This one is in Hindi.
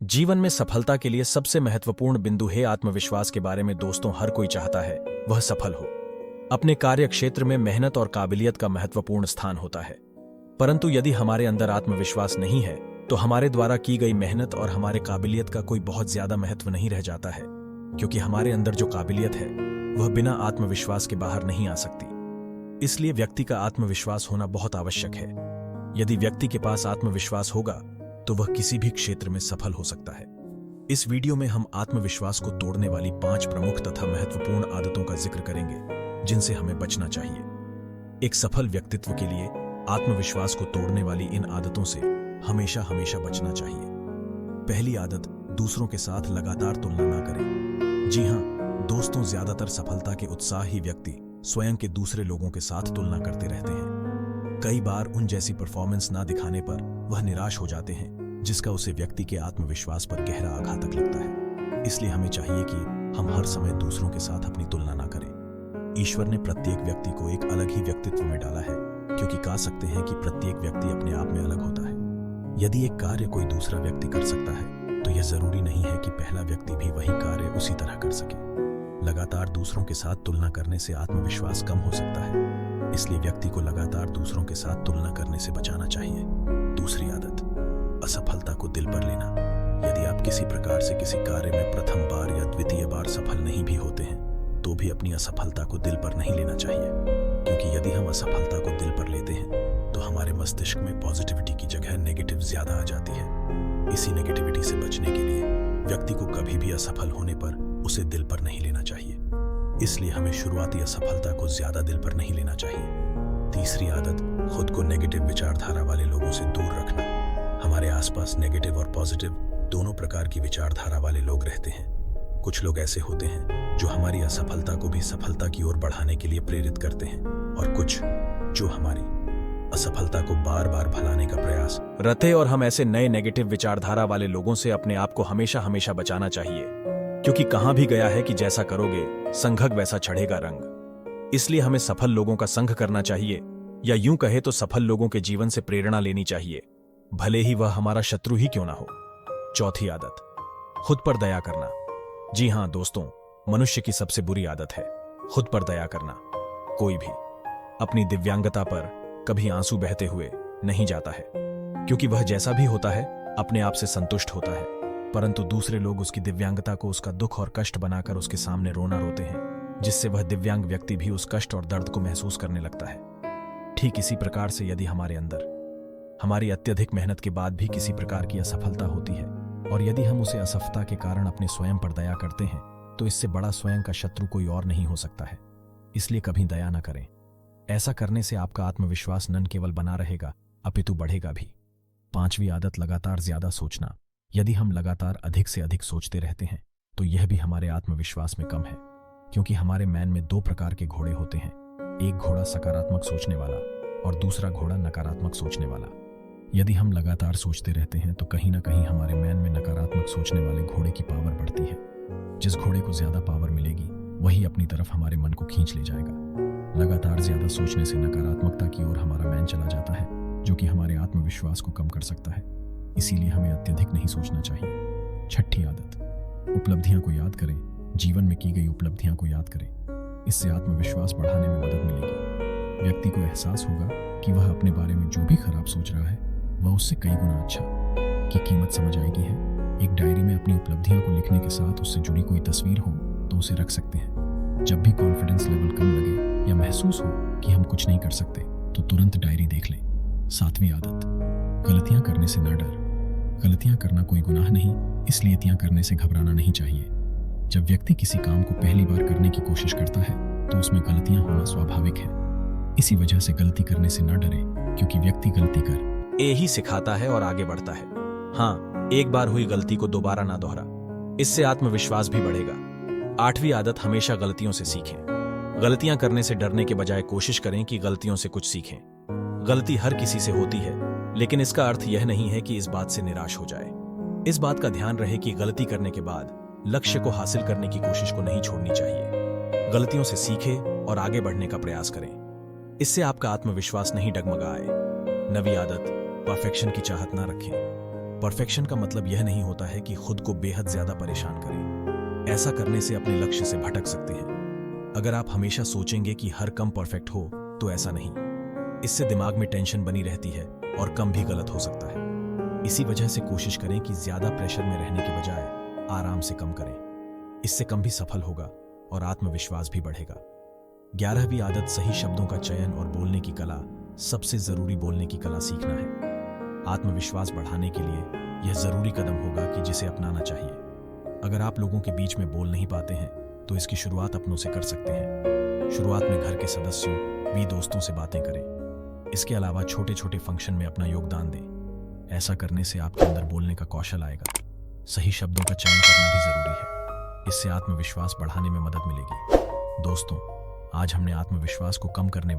जीवन में सफलता के लिए सबसे महत्वपूर्ण बिंदु है आत्मविश्वास के बारे में। दोस्तों, हर कोई चाहता है वह सफल हो। अपने कार्य क्षेत्र में मेहनत और काबिलियत का महत्वपूर्ण स्थान होता है, परंतु यदि हमारे अंदर आत्मविश्वास नहीं है तो हमारे द्वारा की गई मेहनत और हमारे काबिलियत का कोई बहुत ज्यादा महत्व नहीं रह जाता है, क्योंकि हमारे अंदर जो काबिलियत है वह बिना आत्मविश्वास के बाहर नहीं आ सकती। इसलिए व्यक्ति का आत्मविश्वास होना बहुत आवश्यक है। यदि व्यक्ति के पास आत्मविश्वास होगा तो वह किसी भी क्षेत्र में सफल हो सकता है। इस वीडियो में हम आत्मविश्वास को तोड़ने वाली 5 प्रमुख तथा महत्वपूर्ण आदतों का जिक्र करेंगे, जिनसे हमें बचना चाहिए। एक सफल व्यक्तित्व के लिए आत्मविश्वास को तोड़ने वाली इन आदतों से हमेशा हमेशा बचना चाहिए। पहली आदत, दूसरों के साथ लगातार तुलना ना करें। जी हां दोस्तों, ज्यादातर सफलता के उत्साही व्यक्ति स्वयं के दूसरे लोगों के साथ तुलना करते रहते हैं। कई बार उन जैसी परफॉर्मेंस ना दिखाने पर वह निराश हो जाते हैं, जिसका उसे व्यक्ति के आत्मविश्वास पर गहरा आघातक लगता है। इसलिए हमें चाहिए कि हम हर समय दूसरों के साथ अपनी तुलना ना करें। ईश्वर ने प्रत्येक व्यक्ति को एक अलग ही व्यक्तित्व में डाला है, क्योंकि कह सकते हैं कि प्रत्येक व्यक्ति अपने आप में अलग होता है। यदि एक कार्य कोई दूसरा व्यक्ति कर सकता है तो यह जरूरी नहीं है कि पहला व्यक्ति भी वही कार्य उसी तरह कर सके। लगातार दूसरों के साथ तुलना करने से आत्मविश्वास कम हो सकता है, इसलिए व्यक्ति को लगातार दूसरों के साथ तुलना करने से बचाना चाहिए। दूसरी आदत, असफलता को दिल पर लेना। यदि आप किसी प्रकार से किसी कार्य में प्रथम बार या द्वितीय बार सफल नहीं भी होते हैं तो भी अपनी असफलता को दिल पर नहीं लेना चाहिए, क्योंकि यदि हम असफलता को दिल पर लेते हैं तो हमारे मस्तिष्क में पॉजिटिविटी की जगह नेगेटिव ज्यादा आ जाती है। इसी नेगेटिविटी से बचने के लिए व्यक्ति को कभी भी असफल होने पर उसे दिल पर नहीं लेना चाहिए। इसलिए हमें शुरुआती असफलता को ज्यादा दिल पर नहीं लेना चाहिए। तीसरी आदत, खुद को नेगेटिव विचारधारा वाले लोगों से दूर रखना। हमारे आसपास नेगेटिव और पॉजिटिव दोनों प्रकार की विचारधारा वाले लोग रहते हैं। कुछ लोग ऐसे होते हैं जो हमारी असफलता को भी सफलता की ओर बढ़ाने के लिए प्रेरित करते हैं, और कुछ जो हमारी असफलता को बार बार भुलाने का प्रयास रहते। और हम ऐसे नए नेगेटिव विचारधारा वाले लोगों से अपने आप को हमेशा हमेशा बचाना चाहिए, क्योंकि कहां भी गया है कि जैसा करोगे संघक वैसा चढ़ेगा रंग। इसलिए हमें सफल लोगों का संग करना चाहिए, या यूं कहे तो सफल लोगों के जीवन से प्रेरणा लेनी चाहिए, भले ही वह हमारा शत्रु ही क्यों ना हो। चौथी आदत, खुद पर दया करना। जी हां दोस्तों, मनुष्य की सबसे बुरी आदत है खुद पर दया करना। कोई भी अपनी दिव्यांगता पर कभी आंसू बहते हुए नहीं जाता है, क्योंकि वह जैसा भी होता है अपने आप से संतुष्ट होता है, परंतु दूसरे लोग उसकी दिव्यांगता को उसका दुख और कष्ट बनाकर उसके सामने रोना रोते हैं, जिससे वह दिव्यांग व्यक्ति भी उस कष्ट और दर्द को महसूस करने लगता है। ठीक इसी प्रकार से यदि हमारे अंदर हमारी अत्यधिक मेहनत के बाद भी किसी प्रकार की असफलता होती है, और यदि हम उसे असफलता के कारण अपने स्वयं पर दया करते हैं, तो इससे बड़ा स्वयं का शत्रु कोई और नहीं हो सकता है। इसलिए कभी दया न करें। ऐसा करने से आपका आत्मविश्वास न केवल बना रहेगा अपितु बढ़ेगा भी। पांचवी आदत, लगातार ज्यादा सोचना। यदि हम लगातार अधिक से अधिक सोचते रहते हैं तो यह भी हमारे आत्मविश्वास में कम है, क्योंकि हमारे मैन में 2 प्रकार के घोड़े होते हैं। एक घोड़ा सकारात्मक सोचने वाला और दूसरा घोड़ा नकारात्मक सोचने वाला। यदि हम लगातार सोचते रहते हैं तो कहीं ना कहीं हमारे मैन में नकारात्मक सोचने वाले घोड़े की पावर बढ़ती है। जिस घोड़े को ज्यादा पावर मिलेगी वही अपनी तरफ हमारे मन को खींच ले जाएगा। लगातार ज्यादा सोचने से नकारात्मकता की ओर हमारा मैन चला जाता है, जो कि हमारे आत्मविश्वास को कम कर सकता है। इसीलिए हमें अत्यधिक नहीं सोचना चाहिए। छठी आदत, उपलब्धियां को याद करें। जीवन में की गई उपलब्धियां को याद करें। इससे आत्मविश्वास बढ़ाने में मदद मिलेगी। व्यक्ति को एहसास होगा कि वह अपने बारे में जो भी खराब सोच रहा है वह उससे कई गुना अच्छा की कीमत समझ आएगी है। एक डायरी में अपनी उपलब्धियों को लिखने के साथ उससे जुड़ी कोई तस्वीर हो तो उसे रख सकते हैं। जब भी कॉन्फिडेंस लेवल कम लगे या महसूस हो कि हम कुछ नहीं कर सकते तो तुरंत डायरी देख लें। 7वीं आदत, गलतियां करने से न डर। गलतियां करना कोई गुनाह नहीं, इसलिए गलतियां करने से घबराना नहीं चाहिए। जब व्यक्ति किसी काम को पहली बार करने की कोशिश करता है तो उसमें गलतियां होना स्वाभाविक है। इसी वजह से गलती करने से न डरे, क्योंकि व्यक्ति गलती कर ही सिखाता है और आगे बढ़ता है। हाँ, एक बार हुई गलती को दोबारा ना दोहरा, इससे आत्मविश्वास भी बढ़ेगा। 8वीं आदत, हमेशा गलतियों से सीखें। गलतियां करने से डरने के बजाय कोशिश करें कि गलतियों से कुछ सीखें। गलती हर किसी से होती है, लेकिन इसका अर्थ यह नहीं है कि इस बात से निराश हो जाए। इस बात का ध्यान रहे कि गलती करने के बाद लक्ष्य को हासिल करने की कोशिश को नहीं छोड़नी चाहिए। गलतियों से सीखें और आगे बढ़ने का प्रयास करें। इससे आपका आत्मविश्वास नहीं डगमगाए। 9वीं आदत, परफेक्शन की चाहत ना रखें। परफेक्शन का मतलब यह नहीं होता है कि खुद को बेहद ज्यादा परेशान करें। ऐसा करने से अपने लक्ष्य से भटक सकते हैं। अगर आप हमेशा सोचेंगे कि हर काम परफेक्ट हो तो ऐसा नहीं। इससे दिमाग में टेंशन बनी रहती है और कम भी गलत हो सकता है। इसी वजह से कोशिश करें कि ज्यादा प्रेशर में रहने के बजाय आराम से कम करें। इससे कम भी सफल होगा और आत्मविश्वास भी बढ़ेगा। 11वीं आदत, सही शब्दों का चयन और बोलने की कला। सबसे जरूरी बोलने की कला सीखना है। आत्मविश्वास बढ़ाने के लिए यह जरूरी कदम होगा कि जिसे अपनाना चाहिए। अगर आप लोगों के बीच में बोल नहीं पाते हैं तो इसकी शुरुआत अपनों से कर सकते हैं। शुरुआत में घर के सदस्यों भी दोस्तों से बातें करें। इसके अलावा छोटे छोटे फंक्शन में अपना योगदान दें। ऐसा करने से आपके अंदर बोलने का कौशल आएगा। सही शब्दों का चयन करना भी जरूरी है। इससे आत्मविश्वास बढ़ाने में मदद मिलेगी। दोस्तों, आज हमने आत्मविश्वास को कम करने